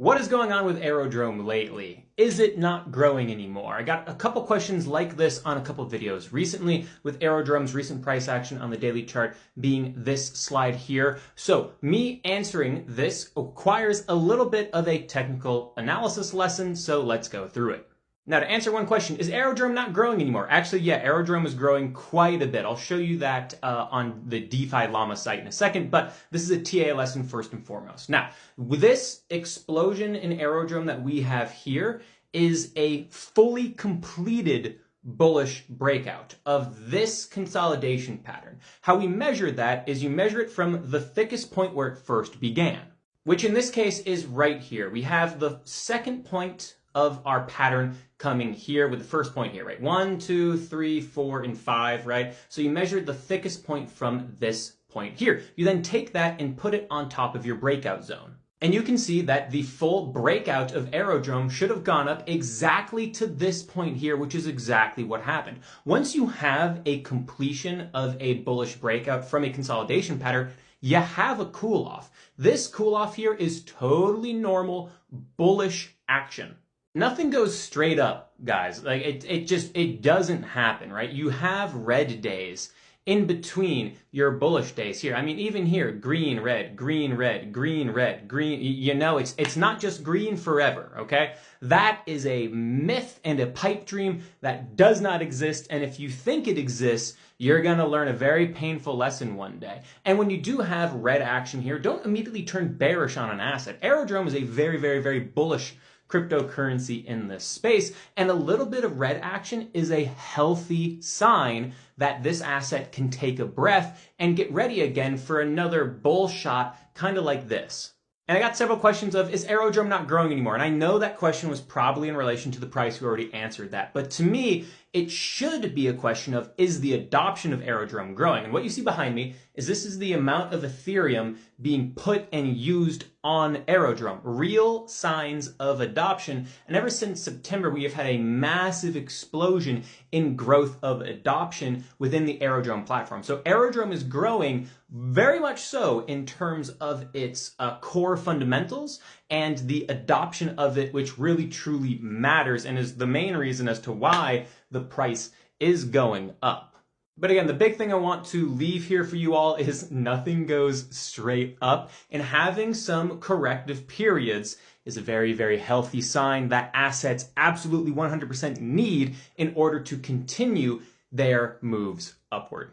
What is going on with Aerodrome lately? Is it not growing anymore? I got a couple questions like this on a couple videos recently, with Aerodrome's recent price action on the daily chart being this slide here. So me answering this requires a little bit of a technical analysis lesson, so let's go through it. Now, to answer one question, is Aerodrome not growing anymore? Actually, yeah, Aerodrome is growing quite a bit. I'll show you that on the DeFi Llama site in a second, but this is a TA lesson first and foremost. Now, with this explosion in Aerodrome that we have here is a fully completed bullish breakout of this consolidation pattern. How we measure that is you measure it from the thickest point where it first began, which in this case is right here. We have the second point of our pattern coming here with the first point here, right? 1, 2, 3, 4, and 5, right? So you measure the thickest point from this point here. You then take that and put it on top of your breakout zone. And you can see that the full breakout of Aerodrome should have gone up exactly to this point here, which is exactly what happened. Once you have a completion of a bullish breakout from a consolidation pattern, you have a cool off. This cool off here is totally normal bullish action. Nothing goes straight up, guys. Like it doesn't happen, right? You have red days in between your bullish days here. I mean, even here, green, red, green, red, green, red, green. You know, it's not just green forever, okay? That is a myth and a pipe dream that does not exist. And if you think it exists, you're going to learn a very painful lesson one day. And when you do have red action here, don't immediately turn bearish on an asset. Aerodrome is a very, very, very bullish cryptocurrency in this space, and a little bit of red action is a healthy sign that this asset can take a breath and get ready again for another bull shot, kind of like this. And I got several questions of, is Aerodrome not growing anymore? And I know that question was probably in relation to the price. We already answered that. But to me, it should be a question of, is the adoption of Aerodrome growing? And what you see behind me is this is the amount of Ethereum being put and used on Aerodrome. Real signs of adoption. And ever since September, we have had a massive explosion in growth of adoption within the Aerodrome platform. So Aerodrome is growing very much so in terms of its core fundamentals and the adoption of it, which really truly matters and is the main reason as to why the price is going up. But again, the big thing I want to leave here for you all is nothing goes straight up, and having some corrective periods is a very, very healthy sign that assets absolutely 100% need in order to continue their moves upward.